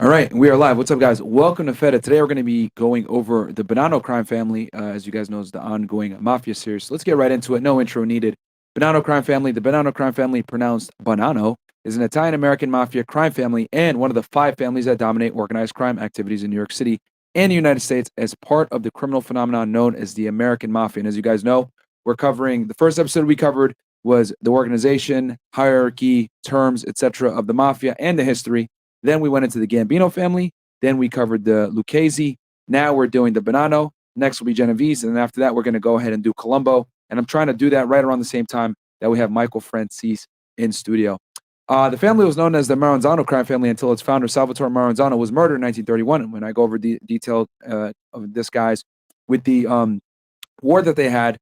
All right, we are live. What's up, guys? Welcome to Feta. Today we're going to be going over the Bonanno crime family. As you guys know, is the ongoing Mafia series. So let's get right into it. No intro needed. Bonanno crime family. The Bonanno crime family, pronounced Bonanno, is an Italian-American mafia crime family and one of the 5 families that dominate organized crime activities in New York City and the United States as part of the criminal phenomenon known as the American Mafia. And as you guys know, we're covering the first episode we covered was the organization, hierarchy, terms, etc. of the mafia and the history. Then we went into the Gambino family. Then we covered the Lucchese. Now we're doing the Bonanno. Next will be Genovese. And then after that, we're going to go ahead and do Colombo. And I'm trying to do that right around the same time that we have Michael Francis in studio. The family was known as the Maranzano crime family until its founder, Salvatore Maranzano, was murdered in 1931. And when I go over the detail of this, guys, with the war that they had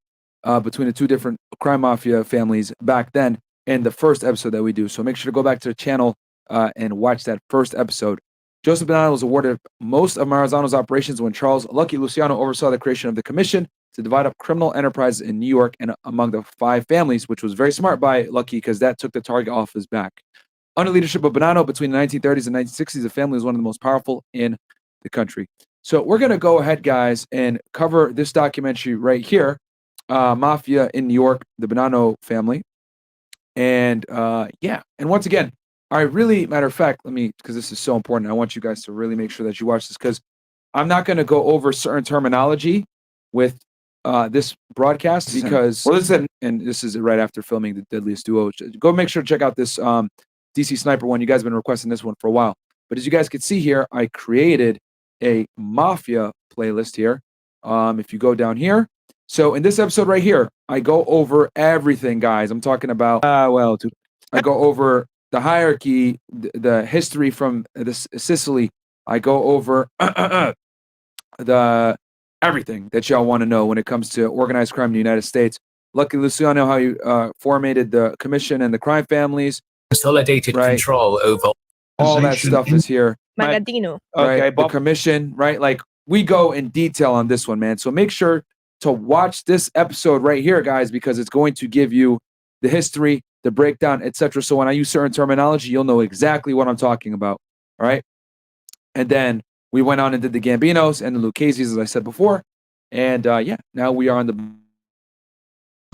between the 2 different crime mafia families back then in the first episode that we do. So make sure to go back to the channel and watch that first episode. Joseph Bonanno was awarded most of Maranzano's operations when Charles Lucky Luciano oversaw the creation of the commission to divide up criminal enterprises in New York and among the 5 families, which was very smart by Lucky because that took the target off his back. Under leadership of Bonanno between the 1930s and 1960s, the family was one of the most powerful in the country. So we're going to go ahead, guys, and cover this documentary right here, Mafia in New York, the Bonanno family. And yeah, and once again, I really, matter of fact, because this is so important, I want you guys to really make sure that you watch this because I'm not going to go over certain terminology with this broadcast because, well, this is right after filming The Deadliest Duo. Go make sure to check out this DC Sniper one. You guys have been requesting this one for a while. But as you guys can see here, I created a Mafia playlist here. If you go down here. So in this episode right here, I go over everything, guys. I'm talking about, I go over the hierarchy, the history from Sicily. I go over the everything that y'all want to know when it comes to organized crime in the United States. Lucky Luciano, how you formatted the commission and the crime families. Consolidated control over all that stuff is here. Magadino. Right? Okay, the commission, right? Like we go in detail on this one, man. So make sure to watch this episode right here, guys, because it's going to give you the history, the breakdown, etc. So when I use certain terminology, you'll know exactly what I'm talking about. All right. And then we went on and did the Gambinos and the Lucchese's, as I said before. And yeah, now we are on the.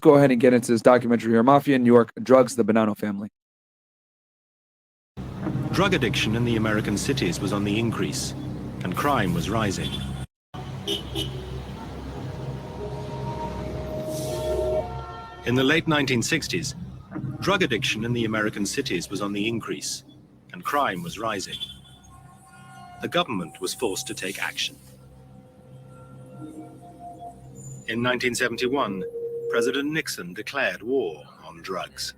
Go ahead and get into this documentary here. Mafia in New York, drugs, the Bonanno family. Drug addiction in the American cities was on the increase, and crime was rising. In the late 1960s, drug addiction in the American cities was on the increase, and crime was rising. The government was forced to take action. In 1971, President Nixon declared war on drugs.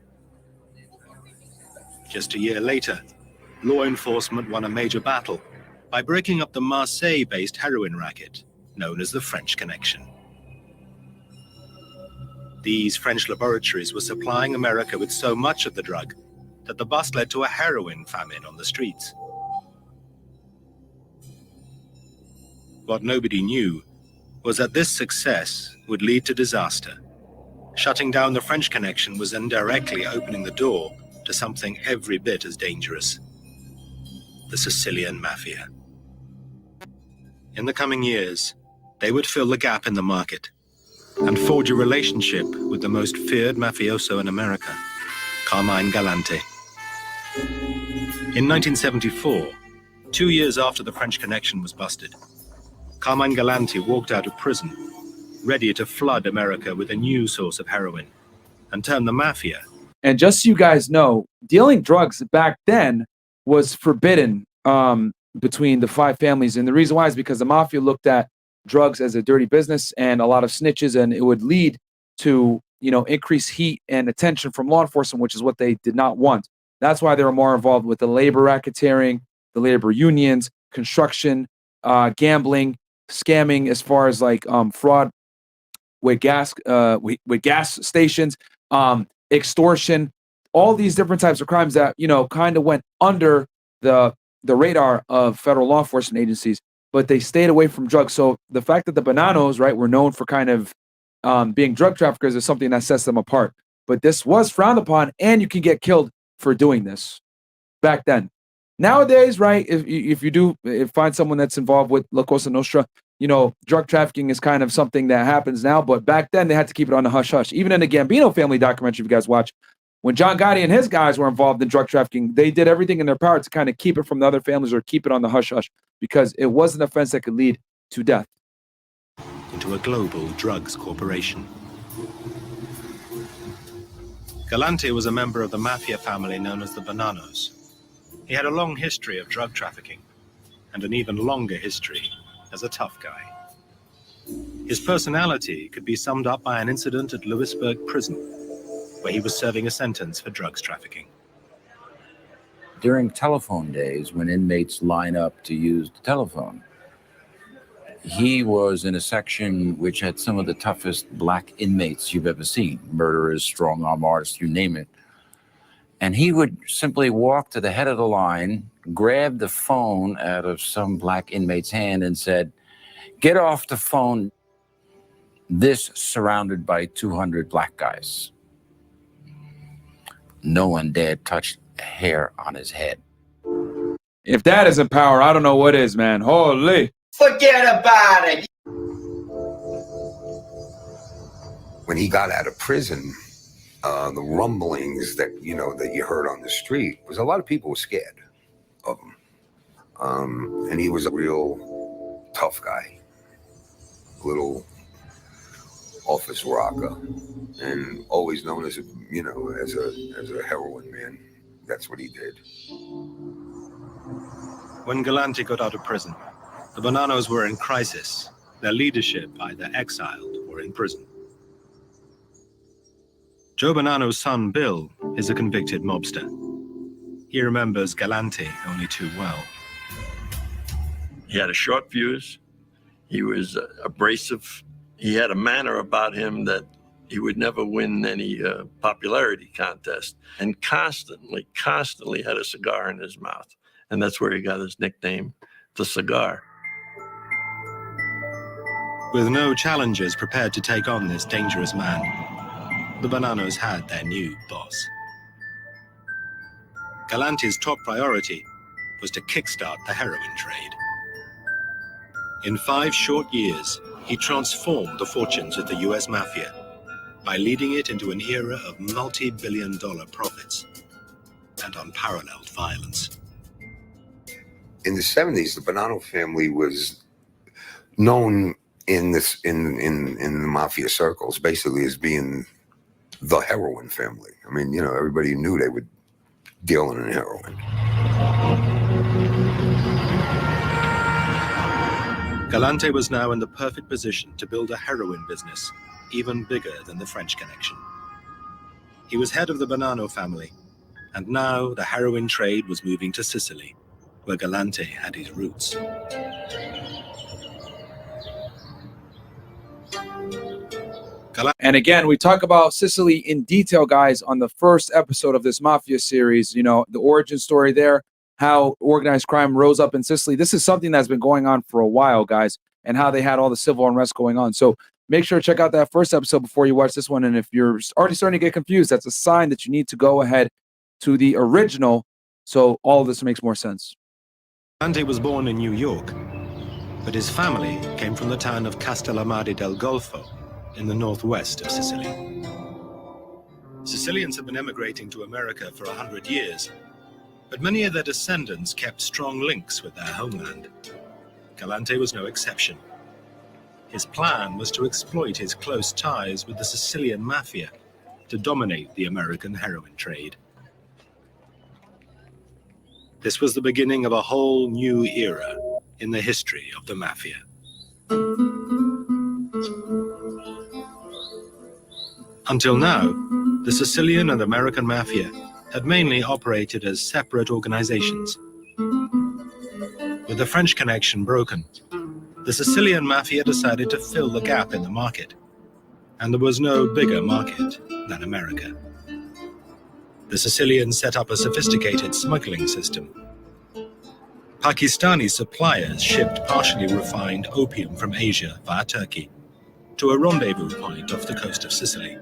Just a year later, law enforcement won a major battle by breaking up the Marseille-based heroin racket known as the French Connection. These French laboratories were supplying America with so much of the drug that the bust led to a heroin famine on the streets. What nobody knew was that this success would lead to disaster. Shutting down the French Connection was indirectly opening the door to something every bit as dangerous: the Sicilian Mafia. In the coming years, they would fill the gap in the market and forge a relationship with the most feared mafioso in America, Carmine Galante. In 1974, 2 years after the French Connection was busted, Carmine Galante walked out of prison, ready to flood America with a new source of heroin and turn the mafia. And just so you guys know, dealing drugs back then was forbidden between the 5 families. And the reason why is because the mafia looked at drugs as a dirty business and a lot of snitches, and it would lead to, increased heat and attention from law enforcement, which is what they did not want. That's why they were more involved with the labor racketeering, the labor unions, construction, gambling, scamming, as far as like fraud with gas stations, extortion, all these different types of crimes that kind of went under the radar of federal law enforcement agencies, but they stayed away from drugs. So the fact that the Bonannos, right, were known for kind of being drug traffickers is something that sets them apart. But this was frowned upon, and you can get killed for doing this back then. Nowadays, right, if you do find someone that's involved with La Cosa Nostra, you know, drug trafficking is kind of something that happens now, but back then they had to keep it on the hush hush. Even in the Gambino family documentary, if you guys watch, when John Gotti and his guys were involved in drug trafficking, they did everything in their power to kind of keep it from the other families or keep it on the hush hush because it was an offense that could lead to death. Into a global drugs corporation. Galante was a member of the mafia family known as the Bonannos. He had a long history of drug trafficking and an even longer history as a tough guy. His personality could be summed up by an incident at Lewisburg Prison, where he was serving a sentence for drugs trafficking. During telephone days, when inmates line up to use the telephone, he was in a section which had some of the toughest black inmates you've ever seen, murderers, strong-arm artists, you name it. And he would simply walk to the head of the line, grab the phone out of some black inmate's hand and said, "Get off the phone." This surrounded by 200 black guys. No one dared touch a hair on his head. If that isn't power, I don't know what is, man. Holy. Forget about it. When he got out of prison, the rumblings that you heard on the street was a lot of people were scared of him, and he was a real tough guy, little office rocker, and always known as as a heroin man. That's what he did. When Galante got out of prison, the Bonannos were in crisis, their leadership either exiled or in prison. Joe Bonanno's son, Bill, is a convicted mobster. He remembers Galante only too well. He had a short fuse. He was abrasive. He had a manner about him that he would never win any popularity contest, and constantly had a cigar in his mouth. And that's where he got his nickname, the Cigar. With no challengers prepared to take on this dangerous man, the Bonannos had their new boss. Galante's top priority was to kickstart the heroin trade. In 5 short years, he transformed the fortunes of the US Mafia by leading it into an era of multi-billion-dollar profits and unparalleled violence. In the 70s, the Bonanno family was known in the mafia circles basically as being the heroin family. I mean, everybody knew they were dealing in heroin. Galante was now in the perfect position to build a heroin business even bigger than the French connection. He was head of the Bonanno family, and now the heroin trade was moving to Sicily, where Galante had his roots. And again, we talk about Sicily in detail, guys, on the first episode of this Mafia series. The origin story there, how organized crime rose up in Sicily. This is something that's been going on for a while, guys, and how they had all the civil unrest going on. So make sure to check out that first episode before you watch this one. And if you're already starting to get confused, that's a sign that you need to go ahead to the original so all of this makes more sense. Galante was born in New York, but his family came from the town of Castellamare del Golfo in the northwest of Sicily. Sicilians have been emigrating to America for 100 years, but many of their descendants kept strong links with their homeland. Galante was no exception. His plan was to exploit his close ties with the Sicilian Mafia to dominate the American heroin trade. This was the beginning of a whole new era in the history of the Mafia. Until now, the Sicilian and American Mafia had mainly operated as separate organizations. With the French connection broken, the Sicilian Mafia decided to fill the gap in the market, and there was no bigger market than America. The Sicilians set up a sophisticated smuggling system. Pakistani suppliers shipped partially refined opium from Asia via Turkey to a rendezvous point off the coast of Sicily.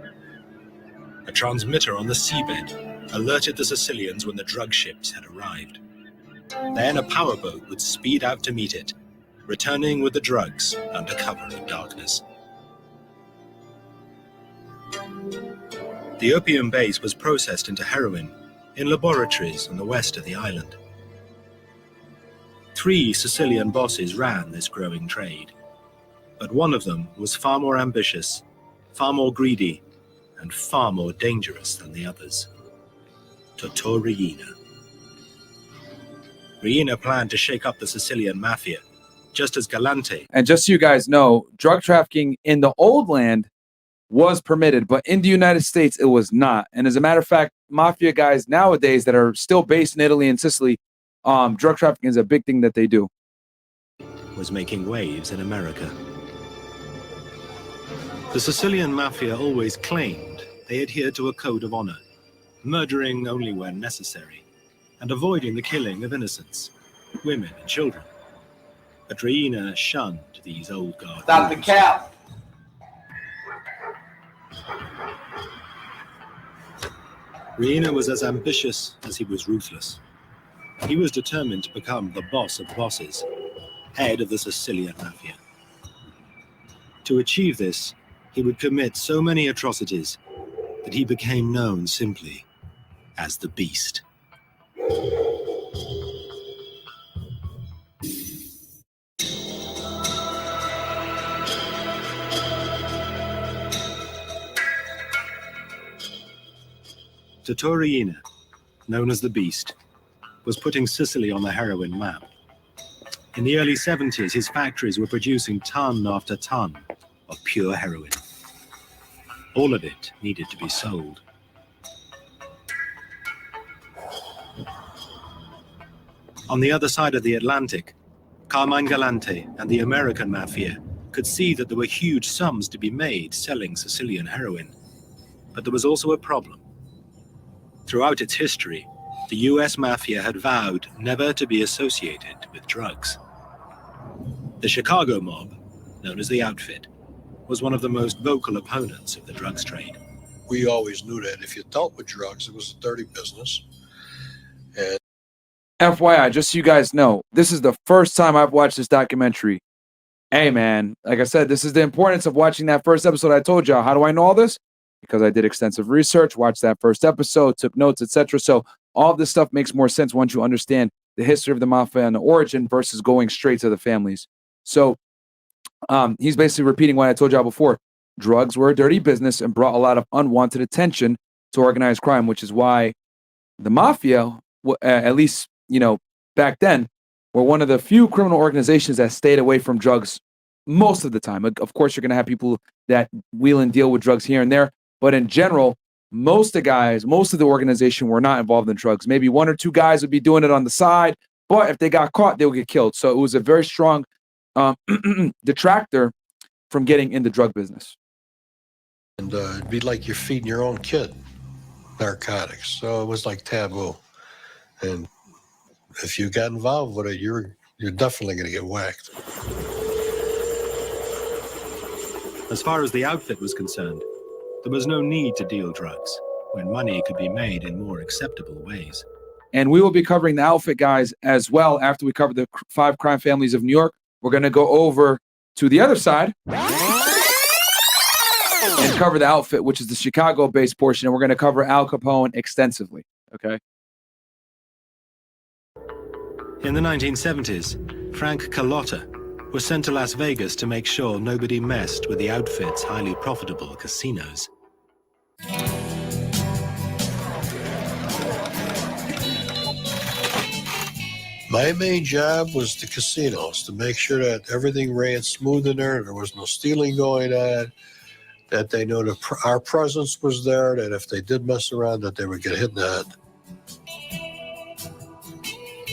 A transmitter on the seabed alerted the Sicilians when the drug ships had arrived. Then a powerboat would speed out to meet it, returning with the drugs under cover of darkness. The opium base was processed into heroin in laboratories on the west of the island. 3 Sicilian bosses ran this growing trade, but one of them was far more ambitious, far more greedy, and far more dangerous than the others. Totò Riina. Riina planned to shake up the Sicilian mafia, just as Galante. And just so you guys know, drug trafficking in the old land was permitted, but in the United States, it was not. And as a matter of fact, mafia guys nowadays that are still based in Italy and Sicily, drug trafficking is a big thing that they do. Was making waves in America. The Sicilian mafia always claimed they adhered to a code of honor, murdering only when necessary, and avoiding the killing of innocents, women and children. But Riina shunned these old guard. Stop the cap. Riina was as ambitious as he was ruthless. He was determined to become the boss of bosses, head of the Sicilian mafia. To achieve this, he would commit so many atrocities that he became known simply as the Beast. Totò Riina, known as the Beast, was putting Sicily on the heroin map. In the early 70s, his factories were producing ton after ton of pure heroin. All of it needed to be sold. On the other side of the Atlantic, Carmine Galante and the American Mafia could see that there were huge sums to be made selling Sicilian heroin. But there was also a problem. Throughout its history, the US Mafia had vowed never to be associated with drugs. The Chicago mob, known as the Outfit, was one of the most vocal opponents of the drugs trade. We always knew that if you dealt with drugs, it was a dirty business. And FYI, just so you guys know, this is the first time I've watched this documentary. Hey, man, like I said, this is the importance of watching that first episode I told y'all. How do I know all this? Because I did extensive research, watched that first episode, took notes, etc. So all of this stuff makes more sense once you understand the history of the mafia and the origin versus going straight to the families. So he's basically repeating what I told y'all before. Drugs were a dirty business and brought a lot of unwanted attention to organized crime, which is why the mafia, at least, back then, were one of the few criminal organizations that stayed away from drugs most of the time. Of course, you're going to have people that wheel and deal with drugs here and there. But in general, most of the organization were not involved in drugs. Maybe 1 or 2 guys would be doing it on the side. But if they got caught, they would get killed. So it was a very strong detractor from getting in the drug business. And it'd be like you're feeding your own kid narcotics. So it was like taboo. And if you got involved with it, you're definitely going to get whacked. As far as the outfit was concerned, there was no need to deal drugs when money could be made in more acceptable ways. And we will be covering the outfit, guys, as well. After we cover the 5 crime families of New York, we're going to go over to the other side and cover the outfit, which is the Chicago-based portion. And we're going to cover Al Capone extensively. Okay. In the 1970s, Frank Carlotta was sent to Las Vegas to make sure nobody messed with the outfit's highly profitable casinos. My main job was the casinos, to make sure that everything ran smooth in there was no stealing going on, that they knew that our presence was there, that if they did mess around, that they would get hit in the head.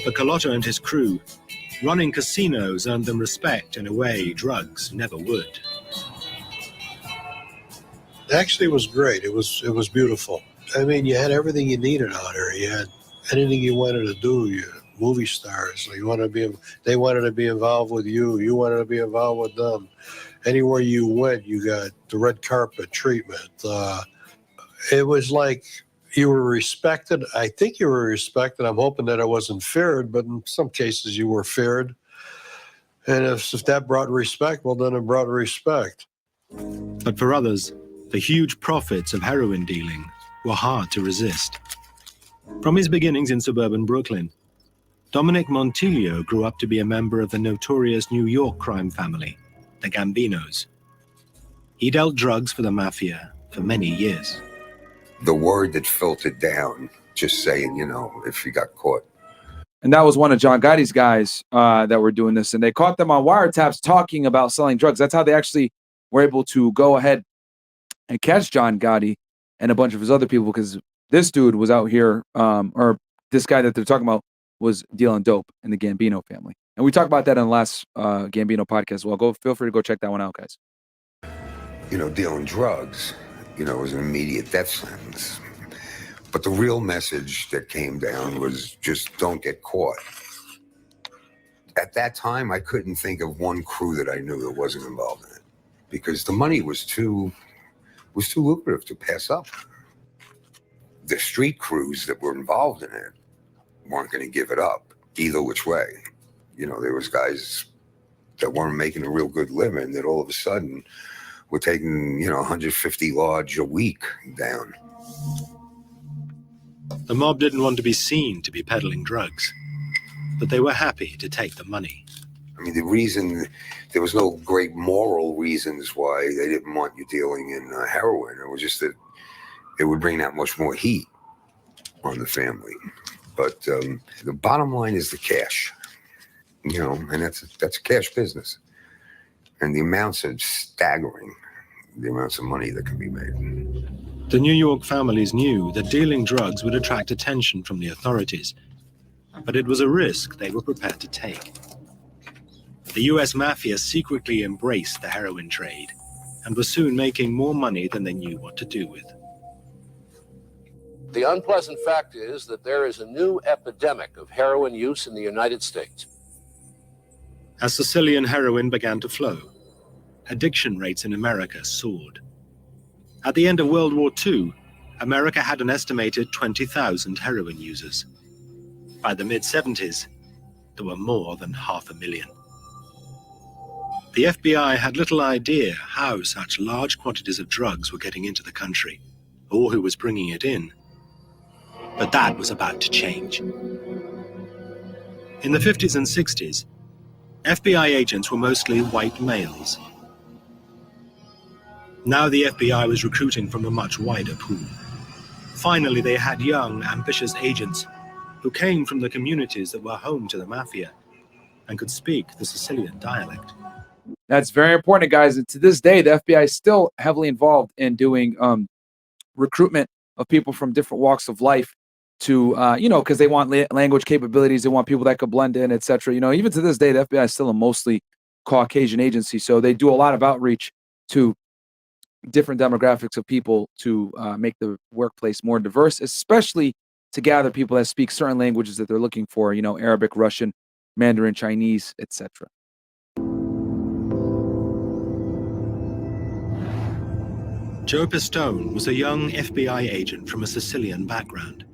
For Carlotta and his crew, running casinos earned them respect in a way drugs never would. Actually, it was great. It was beautiful. I mean, you had everything you needed out there. You had anything you wanted to do. You movie stars. They wanted to be involved with you. You wanted to be involved with them. Anywhere you went, you got the red carpet treatment. It was like you were respected. I think you were respected. I'm hoping that it wasn't feared, but in some cases you were feared. And if that brought respect, well, then it brought respect. But for others, the huge profits of heroin dealing were hard to resist. From his beginnings in suburban Brooklyn, Dominic Montilio grew up to be a member of the notorious New York crime family, the Gambinos. He dealt drugs for the mafia for many years. The word that filtered down, just saying, if you got caught. And that was one of John Gotti's guys that were doing this. And they caught them on wiretaps talking about selling drugs. That's how they actually were able to go ahead and catch John Gotti and a bunch of his other people, because this dude was out here, or this guy that they're talking about was dealing dope in the Gambino family. And we talked about that in the last Gambino podcast as well. Feel free to go check that one out, guys. Dealing drugs, was an immediate death sentence. But the real message that came down was just don't get caught. At that time, I couldn't think of one crew that I knew that wasn't involved in it, because the money was too lucrative to pass up. The street crews that were involved in it weren't going to give it up either which way. There was guys that weren't making a real good living that all of a sudden were taking, 150 large a week down. The mob didn't want to be seen to be peddling drugs, but they were happy to take the money. I mean, the reason, there was no great moral reasons why they didn't want you dealing in heroin. It was just that it would bring that much more heat on the family. But the bottom line is the cash, and that's a cash business. And the amounts are staggering, the amounts of money that can be made. The New York families knew that dealing drugs would attract attention from the authorities, but it was a risk they were prepared to take. The US Mafia secretly embraced the heroin trade and was soon making more money than they knew what to do with. The unpleasant fact is that there is a new epidemic of heroin use in the United States. As Sicilian heroin began to flow, addiction rates in America soared. At the end of World War II, America had an estimated 20,000 heroin users. By the mid-70s, there were more than 500,000. The FBI had little idea how such large quantities of drugs were getting into the country, or who was bringing it in. But that was about to change. In the 50s and 60s, FBI agents were mostly white males. Now the FBI was recruiting from a much wider pool. Finally, they had young, ambitious agents who came from the communities that were home to the mafia and could speak the Sicilian dialect. That's very important, guys. And to this day, the FBI is still heavily involved in doing recruitment of people from different walks of life to, because they want language capabilities. They want people that could blend in, etc. Even to this day, the FBI is still a mostly Caucasian agency. So they do a lot of outreach to different demographics of people to make the workplace more diverse, especially to gather people that speak certain languages that they're looking for, Arabic, Russian, Mandarin, Chinese, etc. Joe Pistone was a young FBI agent from a Sicilian background.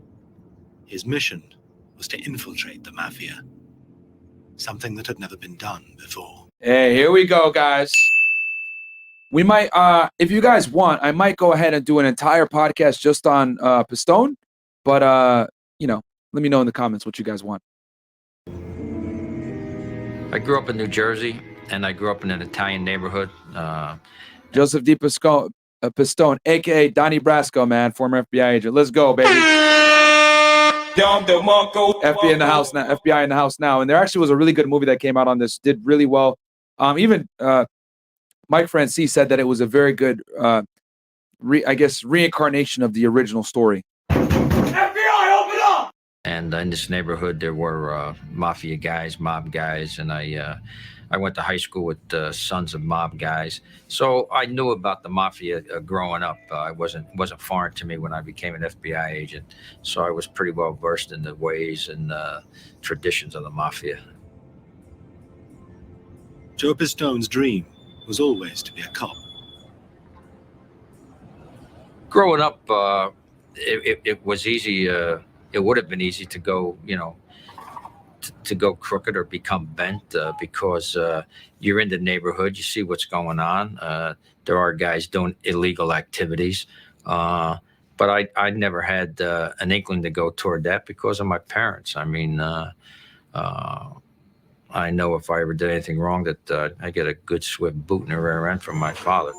His mission was to infiltrate the mafia, something that had never been done before. Hey, here we go, guys. We might, if you guys want, I might go ahead and do an entire podcast just on Pistone, but let me know in the comments what you guys want. I grew up in New Jersey, and I grew up in an Italian neighborhood. Joseph D. Pistone, a.k.a. Donnie Brasco, man, former FBI agent. Let's go, baby. FBI in the house now. FBI in the house now. And there actually was a really good movie that came out on this. Did really well. Even Mike Francis said that it was a very good, reincarnation of the original story. FBI, open up! And in this neighborhood, there were mafia guys, mob guys, and I went to high school with sons of mob guys. So I knew about the mafia growing up. It wasn't foreign to me when I became an FBI agent. So I was pretty well versed in the ways and traditions of the mafia. Joe Pistone's dream was always to be a cop. Growing up it was easy. It would have been easy to go, to go crooked or become bent because you're in the neighborhood, you see what's going on. There are guys doing illegal activities, but I never had an inkling to go toward that because of my parents. I mean, I know if I ever did anything wrong that I get a good swift boot in the rear end from my father.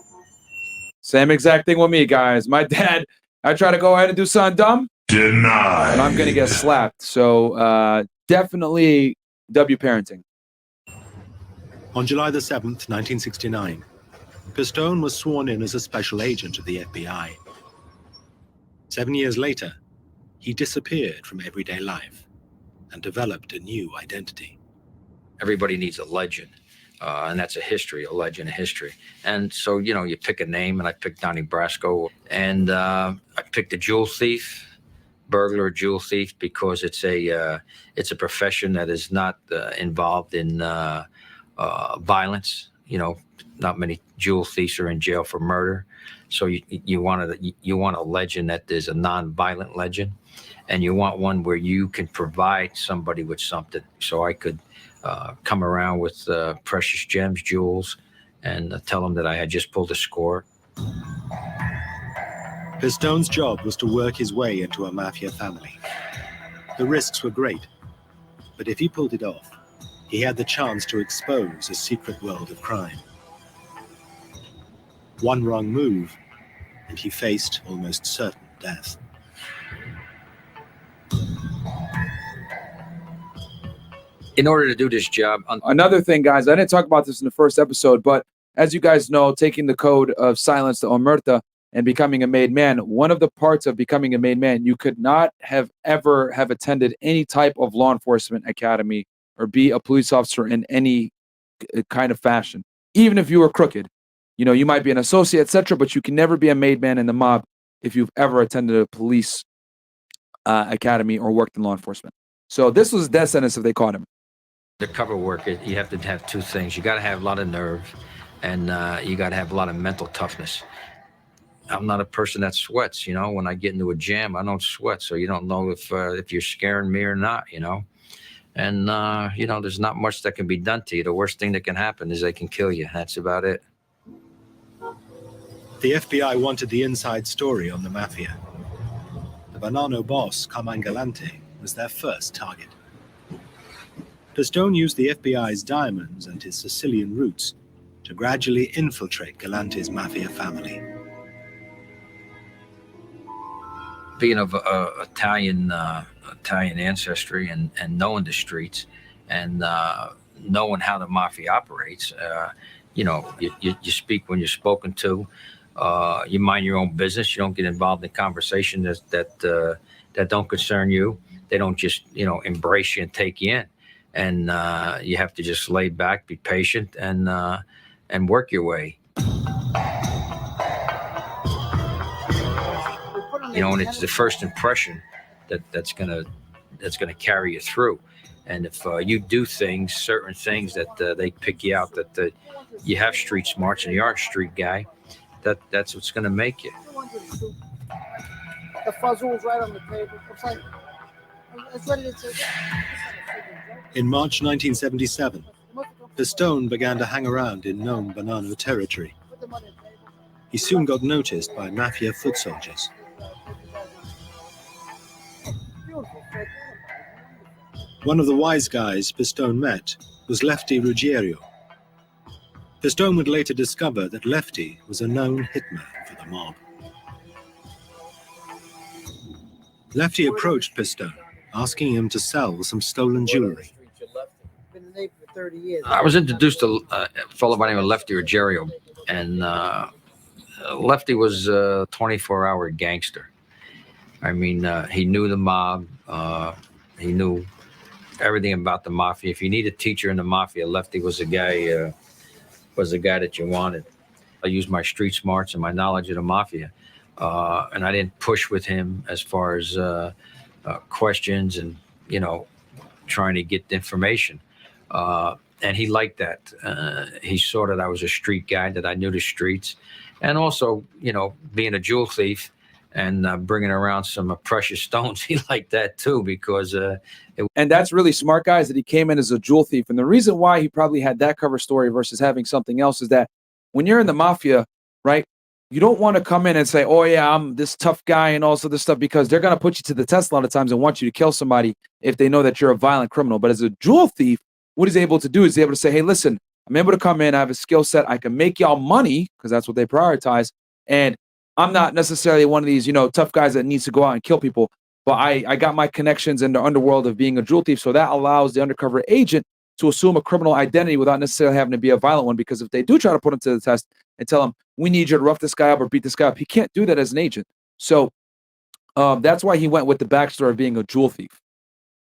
Same exact thing with me, guys. My dad, I try to go ahead and do something dumb. Denied. And I'm going to get slapped. So definitely W parenting. On July the 7th, 1969, Pistone was sworn in as a special agent of the FBI. 7 years later, he disappeared from everyday life and developed a new identity. Everybody needs a legend, and that's a legend, a history. And so, you pick a name, and I picked Donnie Brasco, and I picked a jewel thief, burglar, jewel thief, because it's a profession that is not involved in violence. Not many jewel thieves are in jail for murder, so you want a legend that is a non-violent legend, and you want one where you can provide somebody with something. So I could come around with precious gems, jewels, and tell them that I had just pulled a score. Pistone's job was to work his way into a mafia family. The risks were great, but if he pulled it off, he had the chance to expose a secret world of crime. One wrong move, and he faced almost certain death. In order to do this job... Another thing, guys, I didn't talk about this in the first episode, but as you guys know, taking the code of silence to omerta and becoming a made man, one of the parts of becoming a made man, you could not have ever have attended any type of law enforcement academy or be a police officer in any kind of fashion. Even if you were crooked, you might be an associate, etc., but you can never be a made man in the mob if you've ever attended a police academy or worked in law enforcement. So this was death sentence if they caught him. Undercover work, you have to have two things. You got to have a lot of nerve, and you got to have a lot of mental toughness. I'm not a person that sweats. When I get into a jam, I don't sweat. So you don't know if you're scaring me or not. And there's not much that can be done to you. The worst thing that can happen is they can kill you. That's about it. The FBI wanted the inside story on the mafia. The Bonanno boss, Carmine Galante, was their first target. Pistone used the FBI's diamonds and his Sicilian roots to gradually infiltrate Galante's mafia family. Being of Italian ancestry and knowing the streets and knowing how the mafia operates, you speak when you're spoken to. You mind your own business. You don't get involved in conversations that don't concern you. They don't just embrace you and take you in. And you have to just lay back, be patient, and work your way. And it's the first impression that's gonna carry you through. And if you do certain things that they pick you out, that you have street smarts and you are a street guy, that's what's gonna make you. The fuzzle was right on the table. It's like it's ready to. In March 1977, Pistone began to hang around in known Bonanno territory. He soon got noticed by mafia foot soldiers. One of the wise guys Pistone met was Lefty Rogerio. Pistone would later discover that Lefty was a known hitman for the mob. Lefty approached Pistone, asking him to sell some stolen jewelry. I was introduced to a fellow by the name of Lefty Rogerio, and Lefty was a 24-hour gangster. I mean, he knew the mob. He knew everything about the mafia. If you need a teacher in the mafia, Lefty was the guy. That you wanted. I used my street smarts and my knowledge of the mafia, and I didn't push with him as far as questions and trying to get the information. And he liked that. He saw that I was a street guy, that I knew the streets, and also being a jewel thief and bringing around some precious stones. He liked that too, because and that's really smart, guys, that he came in as a jewel thief. And the reason why he probably had that cover story versus having something else is that when you're in the mafia, right, you don't want to come in and say, oh yeah, I'm this tough guy and also this stuff, because they're going to put you to the test a lot of times and want you to kill somebody if they know that you're a violent criminal. But as a jewel thief, what he's able to do is he's able to say, hey, listen, I'm able to come in, I have a skill set, I can make y'all money, because that's what they prioritize, and I'm not necessarily one of these, you know, tough guys that needs to go out and kill people, but I got my connections in the underworld of being a jewel thief, so that allows the undercover agent to assume a criminal identity without necessarily having to be a violent one, because if they do try to put him to the test and tell him, we need you to rough this guy up or beat this guy up, he can't do that as an agent. So that's why he went with the backstory of being a jewel thief,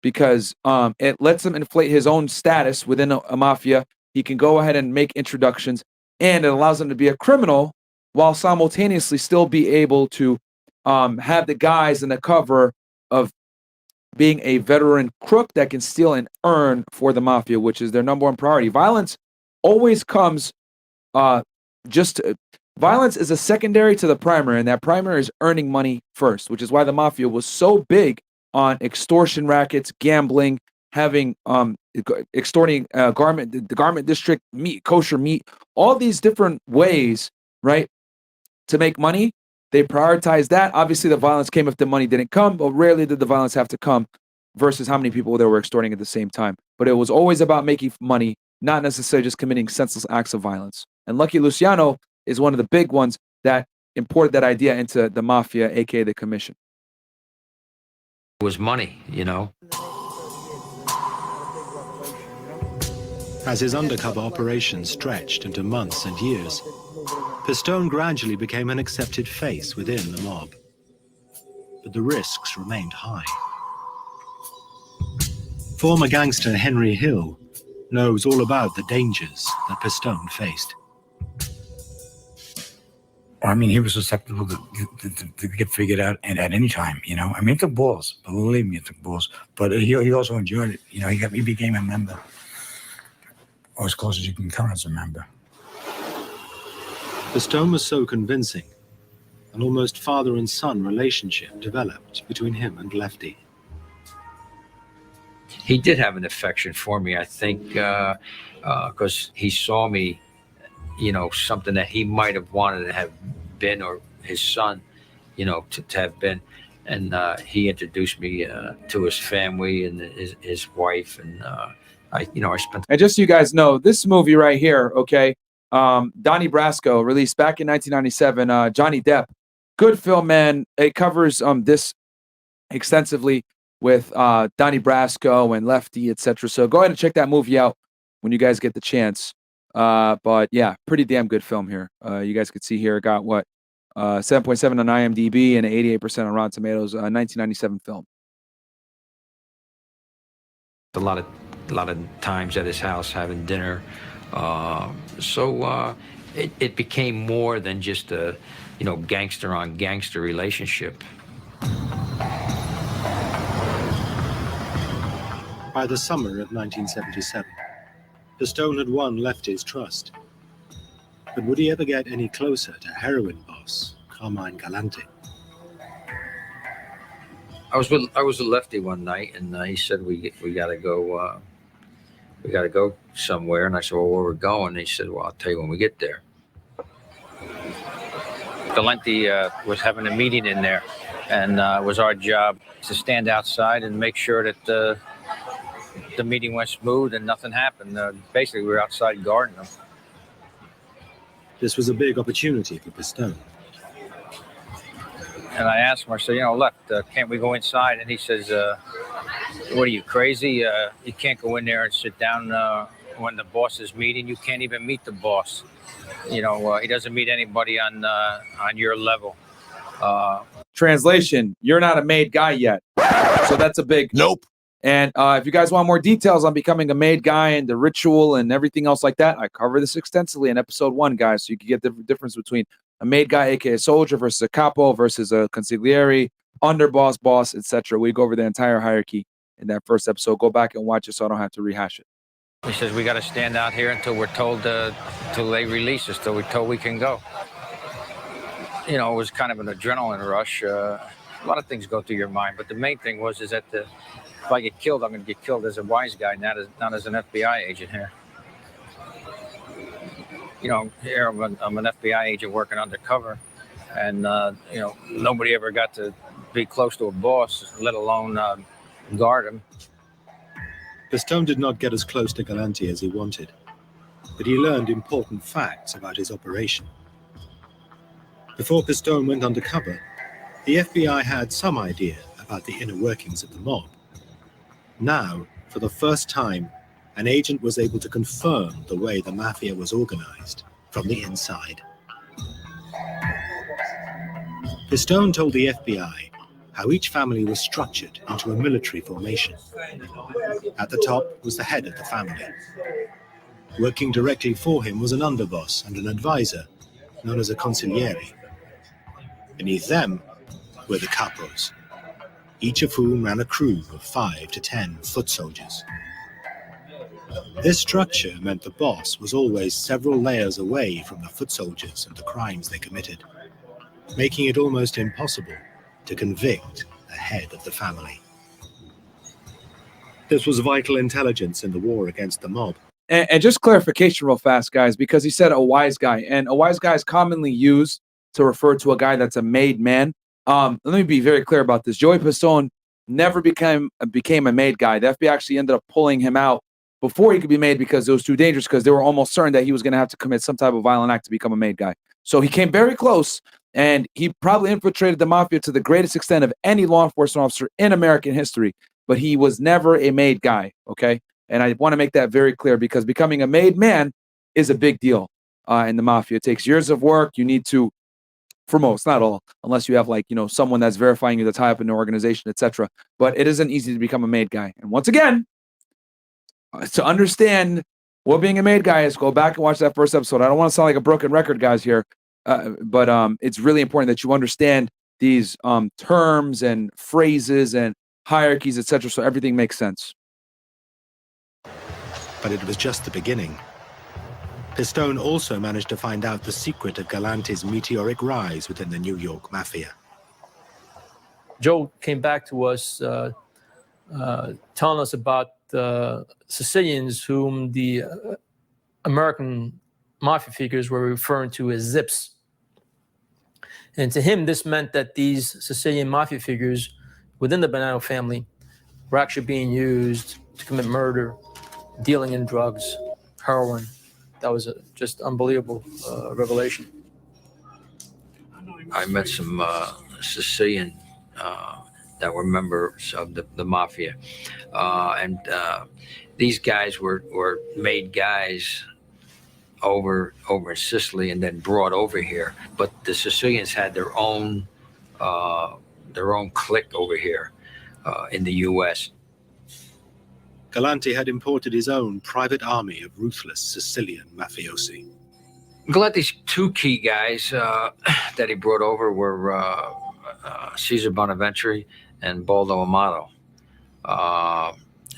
because it lets him inflate his own status within a mafia. He can go ahead and make introductions, and it allows him to be a criminal while simultaneously still be able to have the guys in the cover of being a veteran crook that can steal and earn for the mafia, which is their number one priority. Violence always comes violence is a secondary to the primary, and that primary is earning money first, which is why the mafia was so big on extortion rackets, gambling, having extorting the garment district, meat, kosher meat, all these different ways, right, to make money. They prioritized that. Obviously, the violence came if the money didn't come, but rarely did the violence have to come versus how many people they were extorting at the same time. But it was always about making money, not necessarily just committing senseless acts of violence. And Lucky Luciano is one of the big ones that imported that idea into the mafia, aka the commission. it was money, you know. As his undercover operation stretched into months and years, Pistone gradually became an accepted face within the mob. But the risks remained high. Former gangster Henry Hill knows all about the dangers that Pistone faced. I mean, he was susceptible to get figured out and at any time, you know. I mean, it took balls. Believe me, it took balls. But he also enjoyed it. You know, he became a member, or as close as you can come as a member. Pistone was so convincing, an almost father and son relationship developed between him and Lefty. He did have an affection for me, I think, because he saw me, you know, something that he might have wanted to have been, or his son, you know, to have been. And he introduced me to his family and his wife. And I spent. And just so you guys know, this movie right here, okay, Donnie Brasco, released back in 1997, Johnny Depp, good film, man. It covers this extensively with Donnie Brasco and Lefty, etc. So go ahead and check that movie out when you guys get the chance. But yeah, pretty damn good film here. You guys could see here, it got what, 7.7 on IMDb and 88% on Rotten Tomatoes, 1997 film. A lot of times at his house having dinner. So it became more than just a, you know, gangster on gangster relationship. By the summer of 1977, Pistone had won Lefty's trust. But would he ever get any closer to heroin boss Carmine Galante? I was with Lefty one night, and he said we gotta go. We gotta go somewhere, and I said, well, where we're going? And he said, well, I'll tell you when we get there. Galante was having a meeting in there, and it was our job to stand outside and make sure that the meeting went smooth and nothing happened. Basically, we were outside guarding them. This was a big opportunity for Pistone. And I asked him, I said, you know, Left, can't we go inside? And he says, what are you, crazy? You can't go in there and sit down when the boss is meeting. You can't even meet the boss. You know, he doesn't meet anybody on your level. Translation, you're not a made guy yet. So that's a big nope. And if you guys want more details on becoming a made guy and the ritual and everything else like that, I cover this extensively in episode 1, guys. So you can get the difference between a made guy, aka soldier, versus a capo, versus a consigliere, underboss, boss, etc. We go over the entire hierarchy in that first episode. Go back and watch it so I don't have to rehash it. He says we got to stand out here until we're told, till they release us, till we're told we can go. you know, it was kind of an adrenaline rush. A lot of things go through your mind, but the main thing is that if I get killed, I'm going to get killed as a wise guy, not as an FBI agent here. You know, here I'm an FBI agent working undercover, and you know, nobody ever got to be close to a boss, let alone guard him. Pistone did not get as close to Galante as he wanted, but he learned important facts about his operation. Before Pistone went undercover, the FBI had some idea about the inner workings of the mob. Now, for the first time, an agent was able to confirm the way the mafia was organized from the inside. Pistone told the FBI how each family was structured into a military formation. At the top was the head of the family. Working directly for him was an underboss and an advisor, known as a consigliere. Beneath them were the capos, each of whom ran a crew of 5 to 10 foot soldiers. This structure meant the boss was always several layers away from the foot soldiers and the crimes they committed, making it almost impossible to convict the head of the family. This was vital intelligence in the war against the mob. And just clarification real fast, guys, because he said a wise guy, and a wise guy is commonly used to refer to a guy that's a made man. Let me be very clear about this. Joey Pistone never became a made guy. The FBI actually ended up pulling him out before he could be made because it was too dangerous, because they were almost certain that he was going to have to commit some type of violent act to become a made guy. So he came very close, and he probably infiltrated the mafia to the greatest extent of any law enforcement officer in American history, but he was never a made guy, okay? And I want to make that very clear, because becoming a made man is a big deal in the mafia. It takes years of work. You need to, for most, not all, unless you have, like, you know, someone that's verifying you to tie up in an organization, etc. But it isn't easy to become a made guy. And once again, to understand what being a made guy is, go back and watch that first episode. I don't want to sound like a broken record, guys, here, but it's really important that you understand these terms and phrases and hierarchies, etc., so everything makes sense. But it was just the beginning. Pistone also managed to find out the secret of Galante's meteoric rise within the New York Mafia. Joe came back to us telling us about the Sicilians, whom the American mafia figures were referring to as zips. And to him, this meant that these Sicilian mafia figures within the Bonanno family were actually being used to commit murder, dealing in drugs, heroin. That was a just unbelievable revelation. I met some Sicilian that were members of the mafia, and these guys were made guys over in Sicily and then brought over here. But the Sicilians had their own clique over here in the U.S. Galante had imported his own private army of ruthless Sicilian mafiosi. Galante's two key guys that he brought over were Cesar Bonaventure and Baldo Amato.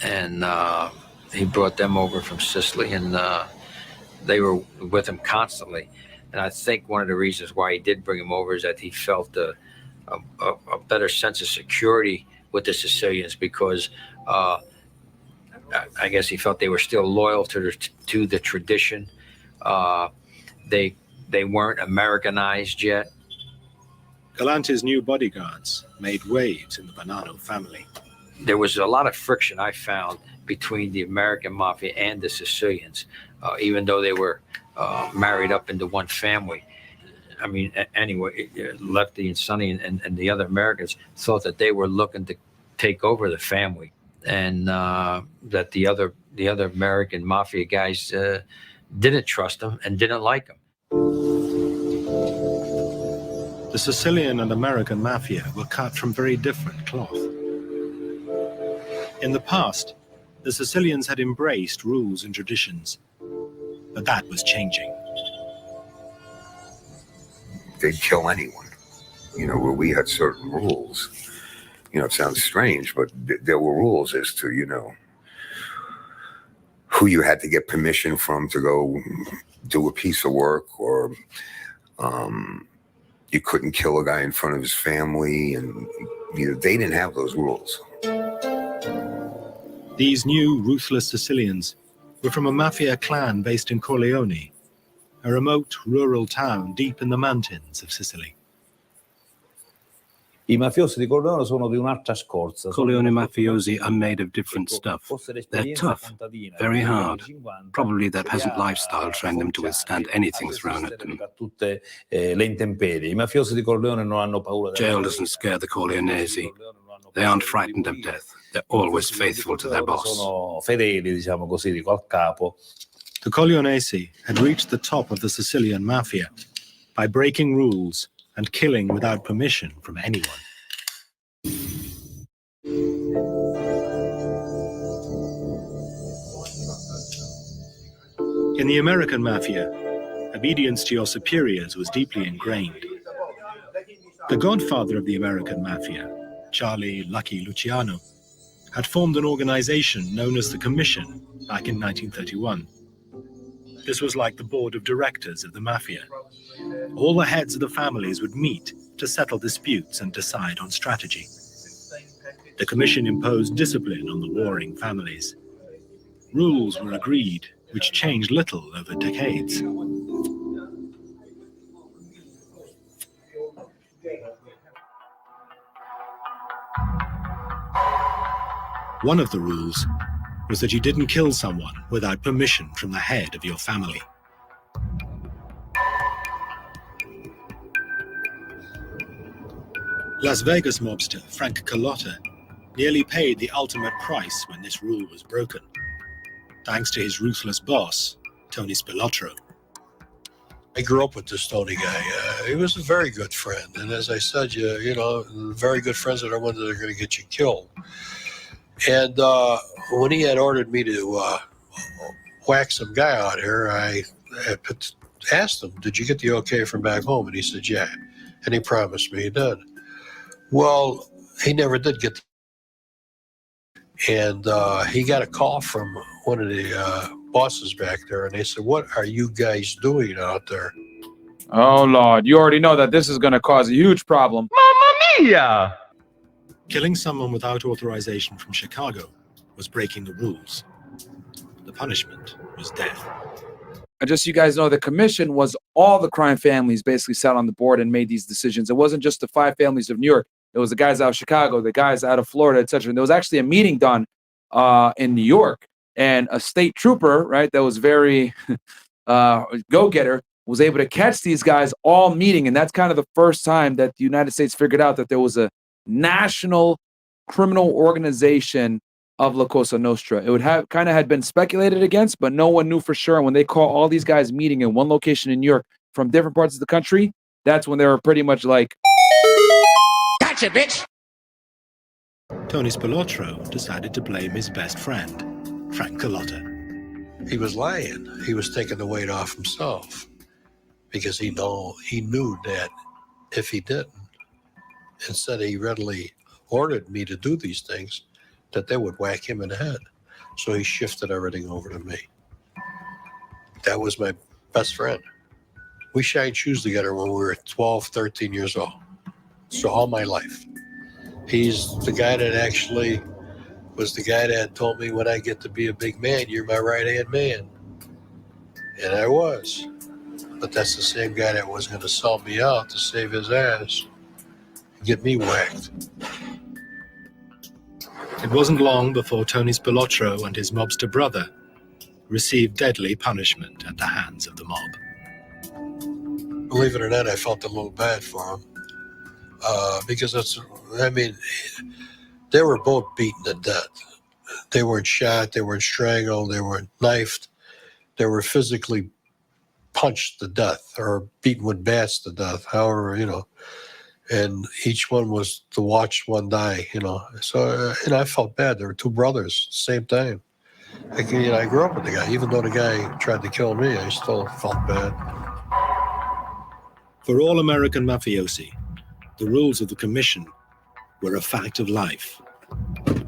And he brought them over from Sicily, and they were with him constantly. And I think one of the reasons why he did bring him over is that he felt a better sense of security with the Sicilians, because I guess he felt they were still loyal to the tradition. They weren't Americanized yet. Galante's new bodyguards made waves in the Bonanno family. There was a lot of friction, I found, between the American mafia and the Sicilians, even though they were married up into one family. I mean, anyway, Lefty and Sonny and the other Americans thought that they were looking to take over the family, and that the other American mafia guys didn't trust them and didn't like them. The Sicilian and American mafia were cut from very different cloth. In the past, the Sicilians had embraced rules and traditions, but that was changing. They'd kill anyone, you know, where we had certain rules. You know, it sounds strange, but there were rules as to, you know, who you had to get permission from to go do a piece of work, or You couldn't kill a guy in front of his family, and they didn't have those rules. These new ruthless Sicilians were from a mafia clan based in Corleone, a remote rural town deep in the mountains of Sicily. I mafiosi di Corleone sono di un'altra scorza. Corleone mafiosi are made of different stuff. They're tough, very hard. Probably their peasant lifestyle trained them to withstand anything thrown at them. Tutte le intemperie. I mafiosi di Corleone non hanno paura. Jail doesn't scare the Corleonesi. They aren't frightened of death. They're always faithful to their boss. Sono fedeli, diciamo così, dico, al capo. The Corleonesi had reached the top of the Sicilian mafia by breaking rules and killing without permission from anyone. In the American mafia, obedience to your superiors was deeply ingrained. The godfather of the American mafia, Charlie Lucky Luciano, had formed an organization known as the Commission back in 1931. This was like the board of directors of the mafia. All the heads of the families would meet to settle disputes and decide on strategy. The commission imposed discipline on the warring families. Rules were agreed, which changed little over decades. One of the rules was that you didn't kill someone without permission from the head of your family. Las Vegas mobster Frank Galante nearly paid the ultimate price when this rule was broken, thanks to his ruthless boss, Tony Spilotro. I grew up with this Tony guy. He was a very good friend. And as I said, very good friends are the ones that are going to get you killed. And when he had ordered me to whack some guy out here, I asked him, did you get the okay from back home? And he said, yeah. And he promised me he did. Well, he never did get and he got a call from one of the bosses back there, and they said, what are you guys doing out there? Oh, Lord, you already know that this is going to cause a huge problem. Mamma mia! Killing someone without authorization from Chicago was breaking the rules. The punishment was death. And just so you guys know, the commission was all the crime families basically sat on the board and made these decisions. It wasn't just the 5 families of New York. It was the guys out of Chicago, the guys out of Florida, etc. And there was actually a meeting done in New York, and a state trooper, right, that was very go-getter, was able to catch these guys all meeting. And that's kind of the first time that the United States figured out that there was a national criminal organization of La Cosa Nostra. It would have kind of had been speculated against, but no one knew for sure. And when they call all these guys meeting in one location in New York from different parts of the country, that's when they were pretty much like, gotcha, bitch! Tony Spilotro decided to blame his best friend, Frank Galante. He was lying. He was taking the weight off himself because he knew that if he didn't, instead he readily ordered me to do these things, that they would whack him in the head. So he shifted everything over to me. That was my best friend. We shined shoes together when we were 12, 13 years old. So all my life. He's the guy that actually was the guy that told me, when I get to be a big man, you're my right-hand man. And I was. But that's the same guy that was going to sell me out to save his ass and get me whacked. It wasn't long before Tony Spilotro and his mobster brother received deadly punishment at the hands of the mob. Believe it or not, I felt a little bad for him. Because they were both beaten to death. They weren't shot, they weren't strangled, they weren't knifed. They were physically punched to death or beaten with bats to death, however, and each one was to watch one die, So, I felt bad. There were 2 brothers, same time. I grew up with the guy. Even though the guy tried to kill me, I still felt bad. For all American mafiosi, the rules of the commission were a fact of life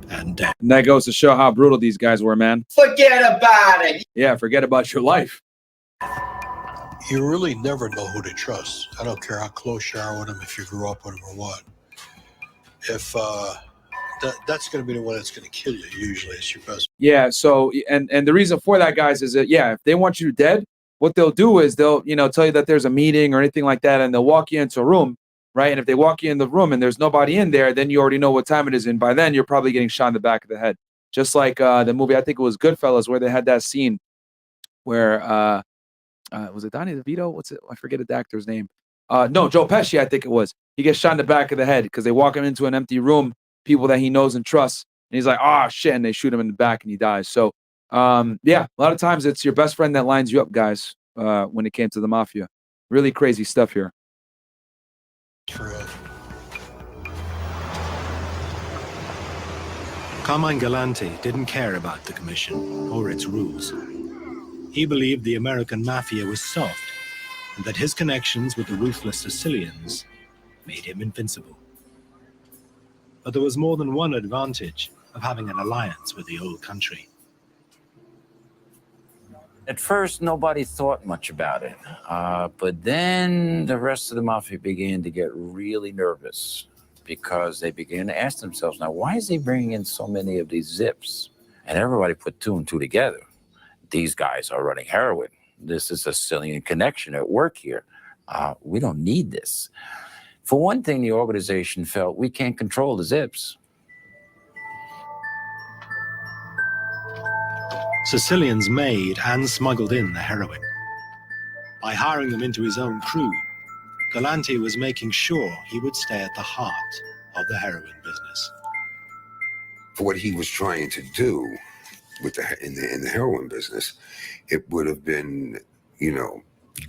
and death. And that goes to show how brutal these guys were, man. Forget about it. Yeah, forget about your life. you really never know who to trust. I don't care how close you are with them, if you grew up with them or what. If that's going to be the one that's going to kill you, usually it's your best. Yeah. So, and the reason for that, guys, is that, yeah, if they want you dead, what they'll do is they'll, tell you that there's a meeting or anything like that, and they'll walk you into a room, right? And if they walk you in the room and there's nobody in there, then you already know what time it is. And by then, you're probably getting shot in the back of the head. Just like the movie, I think it was Goodfellas, where they had that scene where, was it Donnie DeVito? What's it? I forget the actor's name. No, Joe Pesci, I think it was. He gets shot in the back of the head because they walk him into an empty room, people that he knows and trusts. And he's like, oh, shit. And they shoot him in the back and he dies. So, yeah, a lot of times it's your best friend that lines you up, guys, when it came to the mafia. Really crazy stuff here. Carmine Galante didn't care about the commission or its rules. He believed the American mafia was soft and that his connections with the ruthless Sicilians made him invincible. But there was more than one advantage of having an alliance with the old country. At first, nobody thought much about it. But then the rest of the mafia began to get really nervous because they began to ask themselves, now, why is he bringing in so many of these zips? And everybody put two and two together. These guys are running heroin. This is a Sicilian connection at work here. We don't need this. For one thing, the organization felt we can't control the zips. Sicilians made and smuggled in the heroin. By hiring them into his own crew, Galante was making sure he would stay at the heart of the heroin business. For what he was trying to do with in the heroin business, it would have been,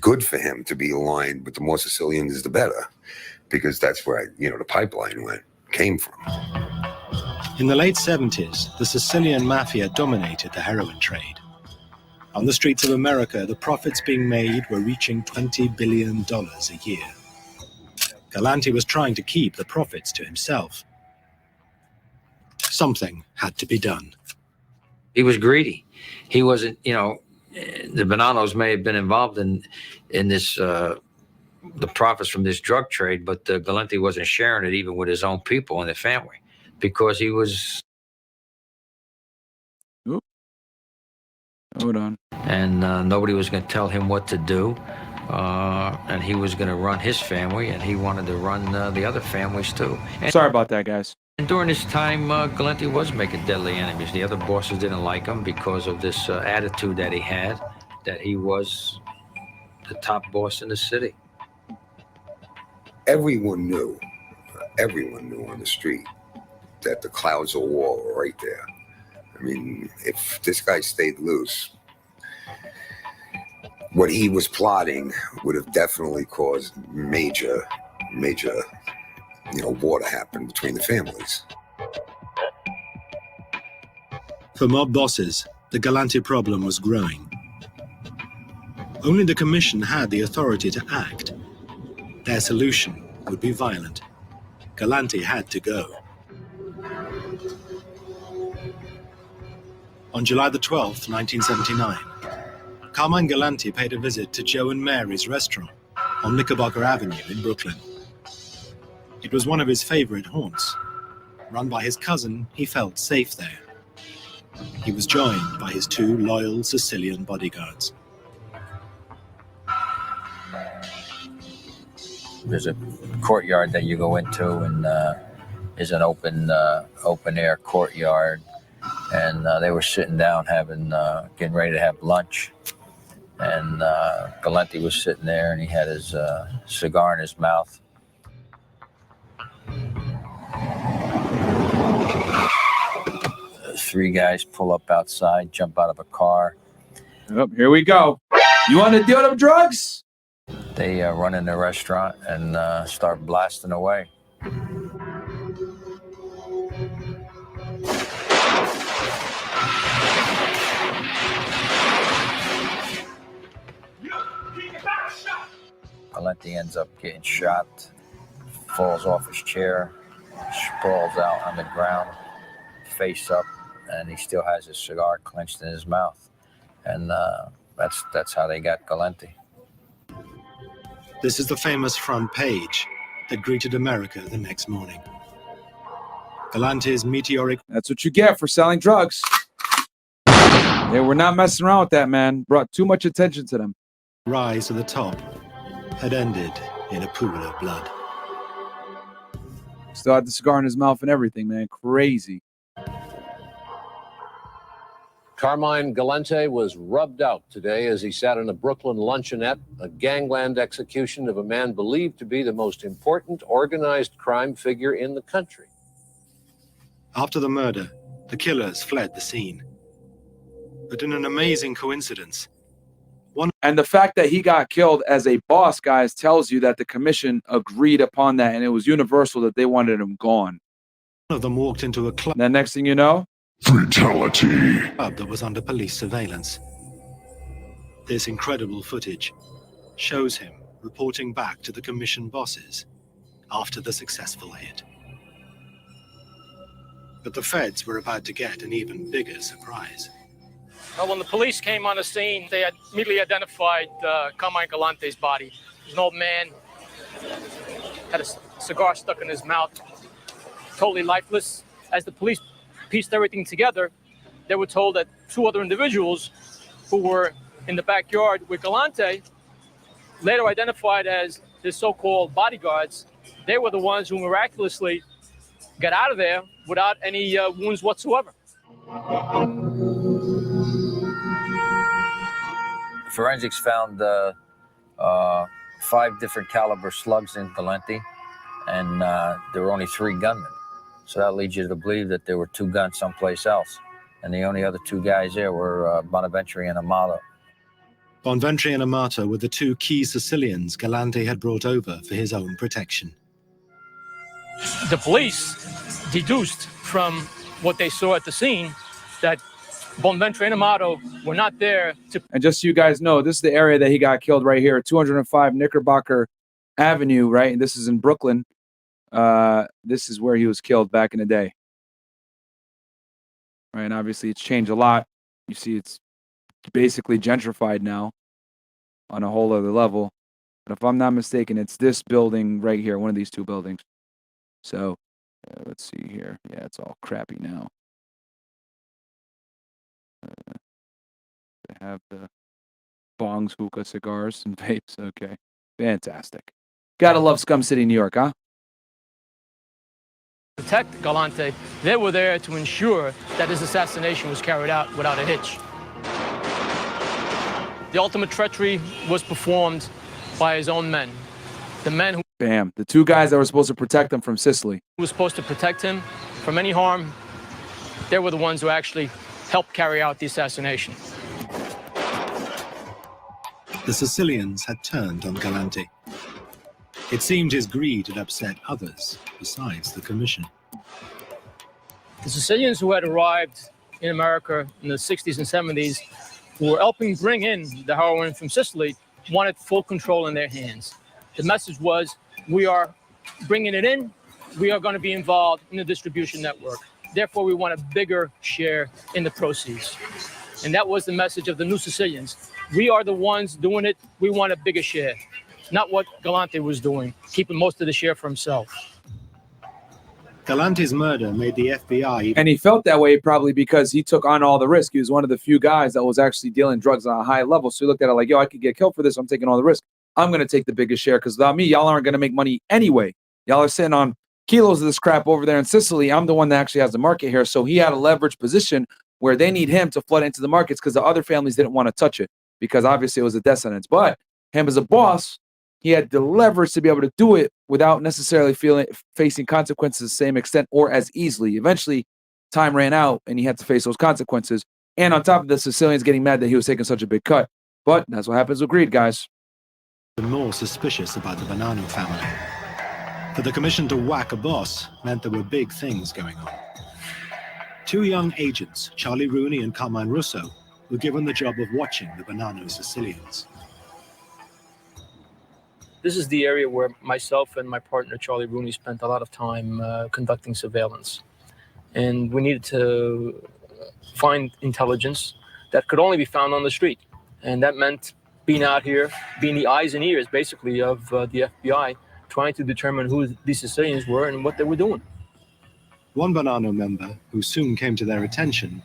good for him to be aligned with the more Sicilians, the better, because that's where, the pipeline came from. In the late 70s, the Sicilian mafia dominated the heroin trade. On the streets of America, the profits being made were reaching $20 billion a year. Galante was trying to keep the profits to himself. Something had to be done. He was greedy. He wasn't, the Bonannos may have been involved in this, the profits from this drug trade, but Galante wasn't sharing it even with his own people and their family because he was. Oop. Hold on. And nobody was going to tell him what to do. And he was going to run his family, and he wanted to run the other families too. And sorry about that, guys. And during this time, Galante was making deadly enemies. The other bosses didn't like him because of this attitude that he had, that he was the top boss in the city. Everyone knew on the street that the clouds of war were right there. I mean, if this guy stayed loose, what he was plotting would have definitely caused major, war to happen between the families. For mob bosses, the Galante problem was growing. Only the commission had the authority to act. Their solution would be violent. Galante had to go. On July the 12th, 1979, Carmine Galante paid a visit to Joe and Mary's restaurant on Knickerbocker Avenue in Brooklyn. It was one of his favorite haunts. Run by his cousin, he felt safe there. He was joined by his two loyal Sicilian bodyguards. There's a courtyard that you go into, and is an open air courtyard. And they were sitting down getting ready to have lunch. And Galante was sitting there, and he had his cigar in his mouth. Three guys pull up outside, jump out of a car. Oh, here we go. You want to deal them drugs? They run in the restaurant and start blasting away. Galante ends up getting shot, falls off his chair, sprawls out on the ground, face up, and he still has his cigar clenched in his mouth. And that's how they got Galante. This is the famous front page that greeted America the next morning. Galante's meteoric... That's what you get for selling drugs. They were not messing around with that, man. Brought too much attention to them. rise to the top had ended in a pool of blood. Still had the cigar in his mouth and everything, man. Crazy. Carmine Galante was rubbed out today as he sat in a Brooklyn luncheonette, a gangland execution of a man believed to be the most important organized crime figure in the country. After the murder, the killers fled the scene. But in an amazing coincidence, and the fact that he got killed as a boss, guys, tells you that the commission agreed upon that, and it was universal that they wanted him gone. One of them walked into a club. Then next thing you know, fatality. Club that was under police surveillance. This incredible footage shows him reporting back to the commission bosses after the successful hit. But the feds were about to get an even bigger surprise. Well, when the police came on the scene, they had immediately identified Carmine Galante's body. He was an old man, had a cigar stuck in his mouth, totally lifeless. As the police pieced everything together, they were told that two other individuals who were in the backyard with Galante, later identified as his so-called bodyguards, they were the ones who miraculously got out of there without any wounds whatsoever. Forensics found 5 different caliber slugs in Galante, and there were only 3 gunmen. So that leads you to believe that there were 2 guns someplace else. And the only other 2 guys there were Bonaventure and Amato. Bonaventure and Amato were the 2 key Sicilians Galante had brought over for his own protection. The police deduced from what they saw at the scene that Bonaventure and Amato were not there to... And just so you guys know, this is the area that he got killed right here, 205 Knickerbocker Avenue, right? And this is in Brooklyn. This is where he was killed back in the day. Right, and obviously it's changed a lot. You see it's basically gentrified now on a whole other level. But if I'm not mistaken, it's this building right here, one of these 2 buildings. So let's see here. Yeah, it's all crappy now. They have the bongs, hookah, cigars, and vapes. Okay, fantastic. Gotta love Scum City, New York, huh? Protect Galante. They were there to ensure that his assassination was carried out without a hitch. The ultimate treachery was performed by his own men. The men who... Bam. The 2 guys that were supposed to protect him from Sicily. Who was supposed to protect him from any harm, they were the ones who actually helped carry out the assassination. The Sicilians had turned on Galante. It seemed his greed had upset others besides the commission. The Sicilians who had arrived in America in the 60s and 70s, who were helping bring in the heroin from Sicily, wanted full control in their hands. The message was, we are bringing it in, we are going to be involved in the distribution network. Therefore, we want a bigger share in the proceeds. And that was the message of the new Sicilians. We are the ones doing it, we want a bigger share. Not what Galante was doing, keeping most of the share for himself. Galante's murder made the FBI... And he felt that way probably because he took on all the risk. He was one of the few guys that was actually dealing drugs on a high level. So he looked at it like, yo, I could get killed for this. I'm taking all the risk. I'm going to take the biggest share because without me, y'all aren't going to make money anyway. Y'all are sitting on kilos of this crap over there in Sicily. I'm the one that actually has the market here. So he had a leverage position where they need him to flood into the markets because the other families didn't want to touch it because obviously it was a death sentence. But him as a boss, he had the leverage to be able to do it without necessarily facing consequences to the same extent or as easily. Eventually, time ran out and he had to face those consequences. And on top of the Sicilians getting mad that he was taking such a big cut. But that's what happens with greed, guys. More suspicious about the Bonanno family. For the commission to whack a boss meant there were big things going on. 2 young agents, Charlie Rooney and Carmine Russo, were given the job of watching the Bonanno Sicilians. This is the area where myself and my partner, Charlie Rooney, spent a lot of time conducting surveillance. And we needed to find intelligence that could only be found on the street. And that meant being out here, being the eyes and ears, basically, of the FBI, trying to determine who these Sicilians were and what they were doing. One Bonanno member who soon came to their attention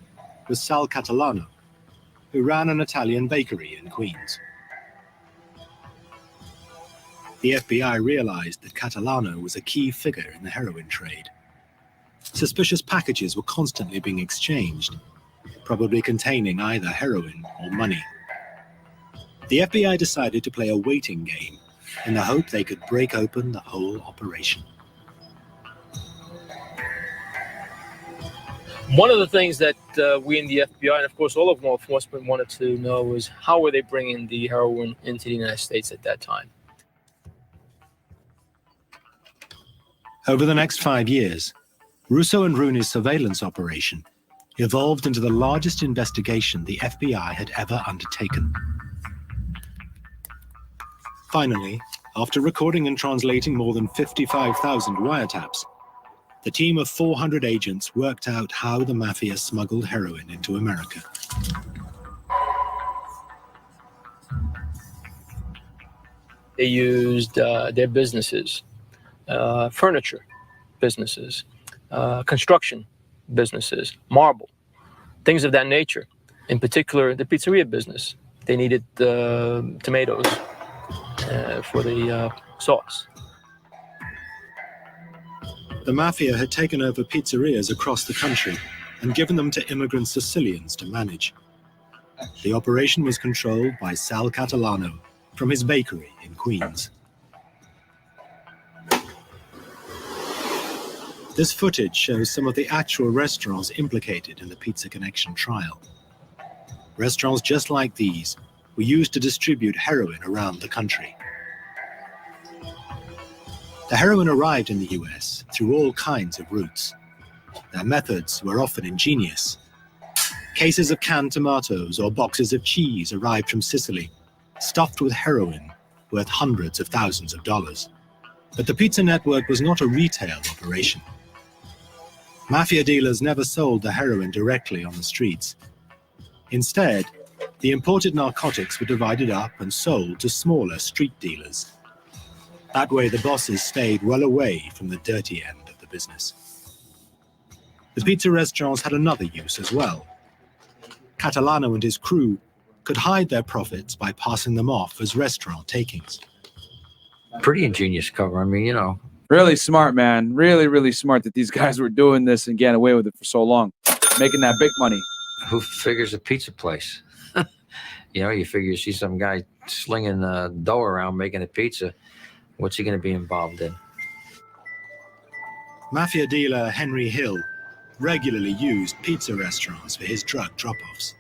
was Sal Catalano, who ran an Italian bakery in Queens. The FBI realized that Catalano was a key figure in the heroin trade. Suspicious packages were constantly being exchanged, probably containing either heroin or money. The FBI decided to play a waiting game in the hope they could break open the whole operation. One of the things that we in the FBI, and of course all of law enforcement, wanted to know was how were they bringing the heroin into the United States at that time. Over the next 5 years, Russo and Rooney's surveillance operation evolved into the largest investigation the FBI had ever undertaken. Finally, after recording and translating more than 55,000 wiretaps, the team of 400 agents worked out how the Mafia smuggled heroin into America. They used their businesses, furniture businesses, construction businesses, marble, things of that nature. In particular, the pizzeria business. They needed tomatoes for the sauce. The Mafia had taken over pizzerias across the country and given them to immigrant Sicilians to manage. The operation was controlled by Sal Catalano from his bakery in Queens. This footage shows some of the actual restaurants implicated in the Pizza Connection trial. Restaurants just like these were used to distribute heroin around the country. The heroin arrived in the US through all kinds of routes. Their methods were often ingenious. Cases of canned tomatoes or boxes of cheese arrived from Sicily, stuffed with heroin worth hundreds of thousands of dollars. But the pizza network was not a retail operation. Mafia dealers never sold the heroin directly on the streets. Instead, the imported narcotics were divided up and sold to smaller street dealers. That way, the bosses stayed well away from the dirty end of the business. The pizza restaurants had another use as well. Catalano and his crew could hide their profits by passing them off as restaurant takings. Pretty ingenious cover. I mean, you know. Really smart, man. Really, really smart that these guys were doing this and getting away with it for so long. Making that big money. Who figures a pizza place? You know, you figure you see some guy slinging dough around making a pizza. What's he going to be involved in? Mafia dealer Henry Hill regularly used pizza restaurants for his drug drop-offs.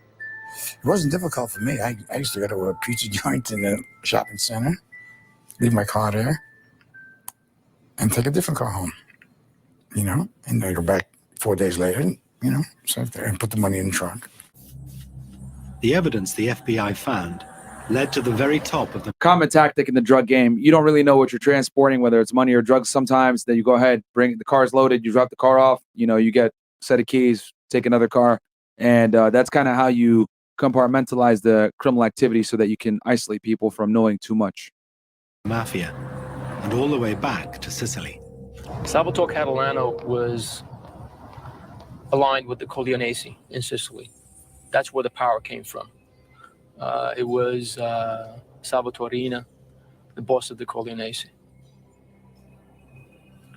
It wasn't difficult for me. I used to go to a pizza joint in the shopping center, leave my car there, and take a different car home, you know, and I go back 4 days later, you know, sit there and put the money in the trunk. The evidence the FBI found led to the very top of the common tactic in the drug game. You don't really know what you're transporting, whether it's money or drugs sometimes. Then you go ahead, bring the car's loaded, you drop the car off, you know, you get a set of keys, take another car. And that's kind of how you compartmentalize the criminal activity so that you can isolate people from knowing too much. Mafia, and all the way back to Sicily. Salvatore Catalano was aligned with the Corleonesi in Sicily. That's where the power came from. It was Salvatorina, the boss of the Corleonesi.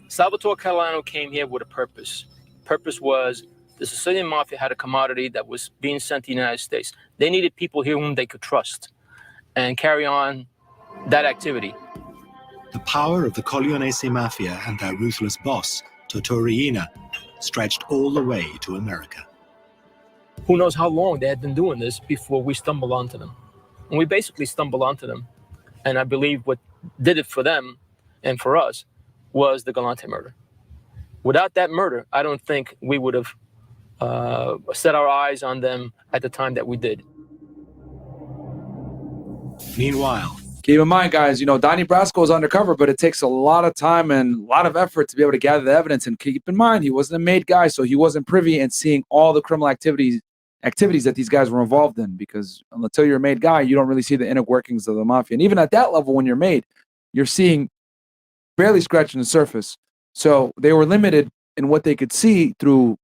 Salvatore Catalano came here with a purpose. Purpose was the Sicilian Mafia had a commodity that was being sent to the United States. They needed people here whom they could trust and carry on that activity. The power of the Corleonesi Mafia and their ruthless boss, Tortorina, stretched all the way to America. Who knows how long they had been doing this before we stumbled onto them. And we basically stumbled onto them. And I believe what did it for them and for us was the Galante murder. Without that murder, I don't think we would have set our eyes on them at the time that we did. Meanwhile, keep in mind, guys, you know, Donnie Brasco is undercover, but it takes a lot of time and a lot of effort to be able to gather the evidence. And keep in mind, he wasn't a made guy, so he wasn't privy and seeing all the criminal activities activities that these guys were involved in, because until you're a made guy, you don't really see the inner workings of the mafia. And even at that level, when you're made, you're seeing barely scratching the surface. So they were limited in what they could see through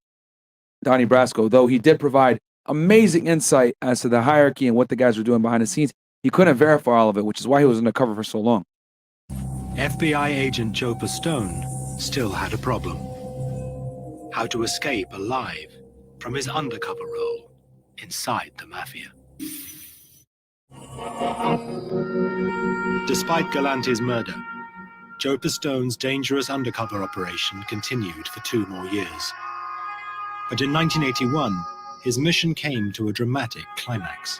Donnie Brasco, though he did provide amazing insight as to the hierarchy and what the guys were doing behind the scenes. He couldn't verify all of it, which is why he was undercover for so long. FBI agent Joe Pistone still had a problem. How to escape alive from his undercover role inside the mafia. Despite Galante's murder, Joe Pistone's dangerous undercover operation continued for 2 more years. But in 1981, his mission came to a dramatic climax.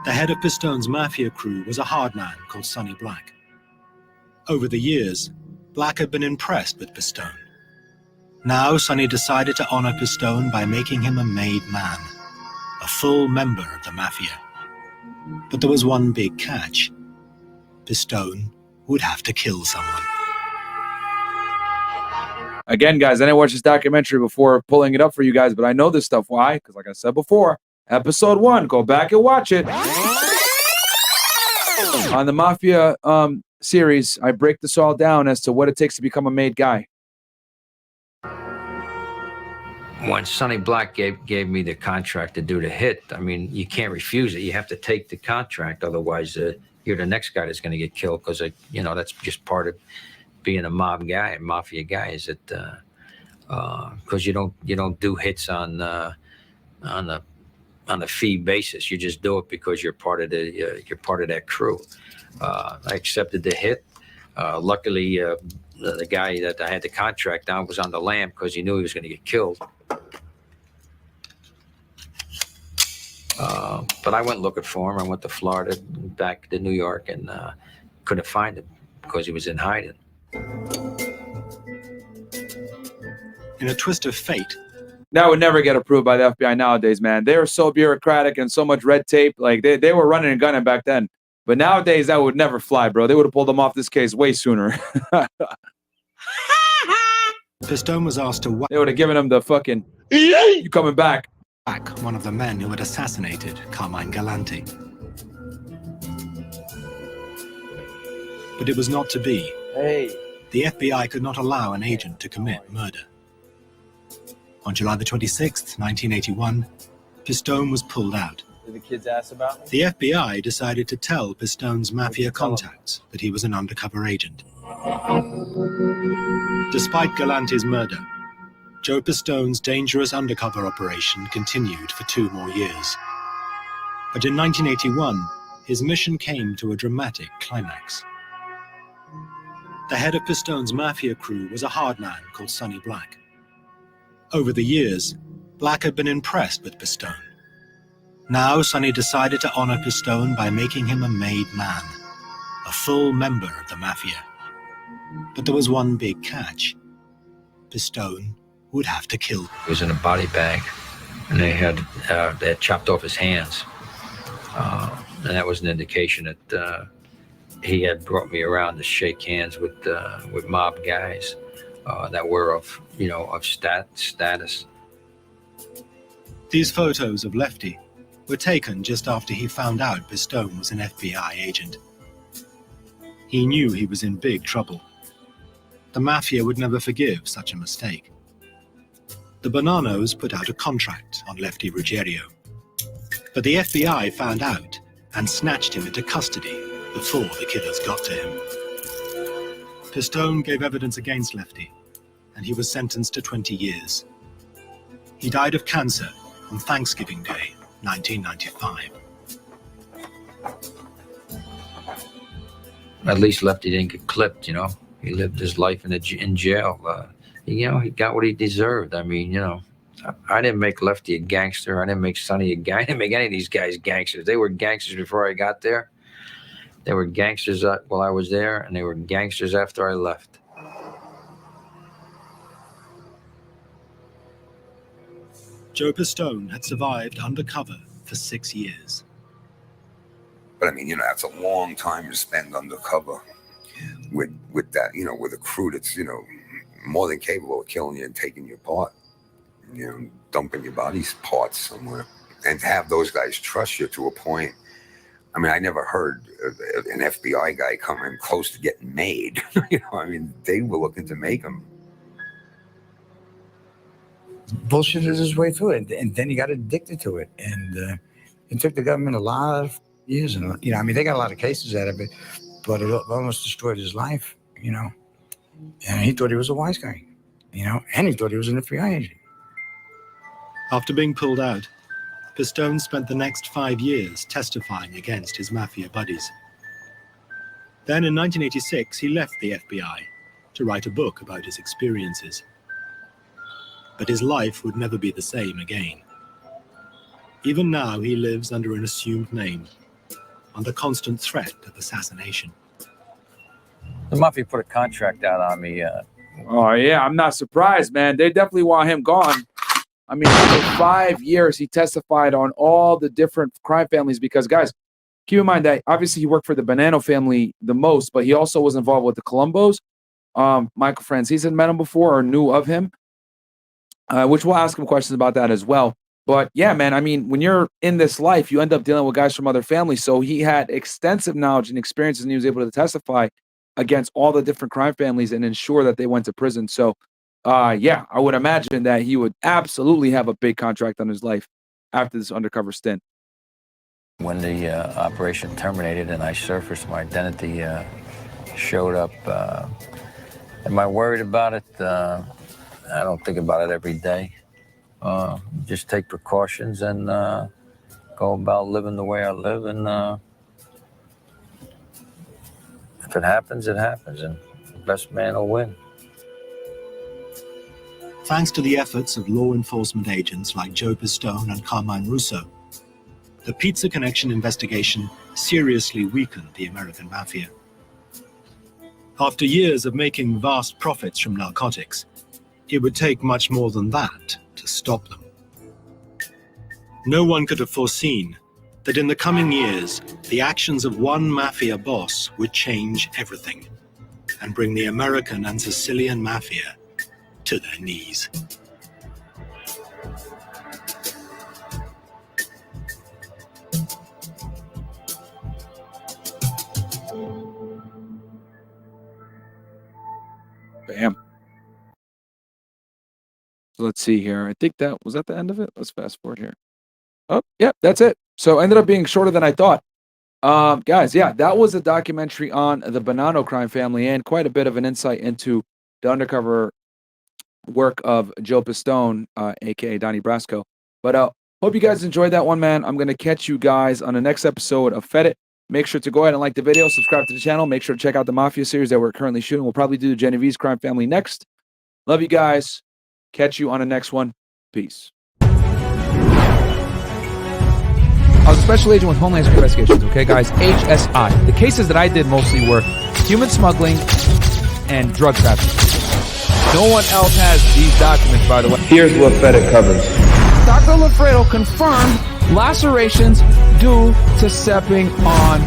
The head of Pistone's mafia crew was a hard man called Sonny Black. Over the years, Black had been impressed with Pistone. Now Sonny decided to honor Pistone by making him a made man, a full member of the mafia. But there was one big catch. Pistone would have to kill someone. Again, guys, I didn't watch this documentary before pulling it up for you guys, but I know this stuff. Why? Because like I said before, episode 1, go back and watch it. On the Mafia series, I break this all down as to what it takes to become a made guy. When Sonny Black gave me the contract to do the hit, I mean, you can't refuse it. You have to take the contract. Otherwise, you're the next guy that's going to get killed, because, you know, that's just part of being a mafia guy, is that because you don't do hits on a fee basis. You just do it because you're part of that crew. I accepted the hit. Luckily, the guy that I had the contract on was on the lam because he knew he was going to get killed. But I went looking for him. I went to Florida, back to New York, and couldn't find him because he was in hiding. In a twist of fate, That would never get approved by the FBI nowadays, man. They are so bureaucratic and so much red tape. Like, they were running and gunning back then. But nowadays, that would never fly, bro. They would have pulled them off this case way sooner. Pistone was asked to They would have given him the fucking, you coming back. whack one of the men who had assassinated Carmine Galante. But it was not to be. Hey. The FBI could not allow an agent to commit murder. On July the 26th, 1981, Pistone was pulled out. Did the kids ask about me? The FBI decided to tell Pistone's mafia contacts that he was an undercover agent. Despite Galante's murder, Joe Pistone's dangerous undercover operation continued for 2 more years. But in 1981, his mission came to a dramatic climax. The head of Pistone's mafia crew was a hard man called Sonny Black. Over the years, Black had been impressed with Pistone. Now Sonny decided to honor Pistone by making him a made man, a full member of the mafia. But there was one big catch. Pistone would have to kill him. He was in a body bag, and they had chopped off his hands. And that was an indication that he had brought me around to shake hands with mob guys that were of status. These photos of Lefty were taken just after he found out Pistone was an FBI agent. He knew he was in big trouble. The mafia would never forgive such a mistake. The Bonannos put out a contract on Lefty Rogerio. But the FBI found out and snatched him into custody before the killers got to him. Pistone gave evidence against Lefty, and he was sentenced to 20 years. He died of cancer on Thanksgiving Day, 1995. At least Lefty didn't get clipped, you know. He lived his life in jail. He got what he deserved. I mean, I didn't make Lefty a gangster. I didn't make Sonny a gang. I didn't make any of these guys gangsters. They were gangsters before I got there. They were gangsters while I was there, and they were gangsters after I left. Joe Pistone had survived undercover for 6 years. But I mean, that's a long time to spend undercover with that, with a crew that's, more than capable of killing you and taking you apart. dumping your body parts somewhere, and to have those guys trust you to a point. I mean, I never heard an FBI guy coming close to getting made. I mean, they were looking to make him. Bullshitted his way through it, and then he got addicted to it, and it took the government a lot of years, and I mean, they got a lot of cases out of it, but it almost destroyed his life, and he thought he was a wise guy, and he thought he was an FBI agent. After being pulled out, Pistone spent the next 5 years testifying against his mafia buddies. Then in 1986, he left the FBI to write a book about his experiences. But his life would never be the same again. Even now, he lives under an assumed name, under constant threat of assassination. The Mafia put a contract out on me. Oh, yeah, I'm not surprised, man. They definitely want him gone. I mean, for 5 years, he testified on all the different crime families because, guys, keep in mind that obviously he worked for the Bonanno family the most, but he also was involved with the Colombos. Michael Franzese had met him before or knew of him, which we'll ask him questions about that as well. But yeah, man, I mean, when you're in this life, you end up dealing with guys from other families. So he had extensive knowledge and experiences, and he was able to testify against all the different crime families and ensure that they went to prison. So yeah, I would imagine that he would absolutely have a big contract on his life after this undercover stint. When the operation terminated and I surfaced, my identity showed up. Am I worried about it? I don't think about it every day. Just take precautions and go about living the way I live. And if it happens, it happens. And the best man will win. Thanks to the efforts of law enforcement agents like Joe Pistone and Carmine Russo, the Pizza Connection investigation seriously weakened the American Mafia. After years of making vast profits from narcotics, it would take much more than that to stop them. No one could have foreseen that in the coming years, the actions of one mafia boss would change everything and bring the American and Sicilian mafia to their knees. Bam. So let's see here. I think that was that the end of it. Let's fast forward here. Oh, yeah, that's it. So ended up being shorter than I thought. Guys, yeah, that was a documentary on the Bonanno crime family and quite a bit of an insight into the undercover work of Joe Pistone, aka Donnie Brasco. But hope you guys enjoyed that one, man. I'm gonna catch you guys on the next episode of Fed It. Make sure to go ahead and like the video, subscribe to the channel. Make sure to check out the Mafia series that we're currently shooting. We'll probably do the Genovese crime family next. Love you guys. Catch you on the next one. Peace. I was a special agent with Homeland Security Investigations, okay, guys? HSI. The cases that I did mostly were human smuggling and drug trafficking. No one else has these documents, by the way. Here's what Fed It covers. Dr. Lafredo confirmed lacerations due to stepping on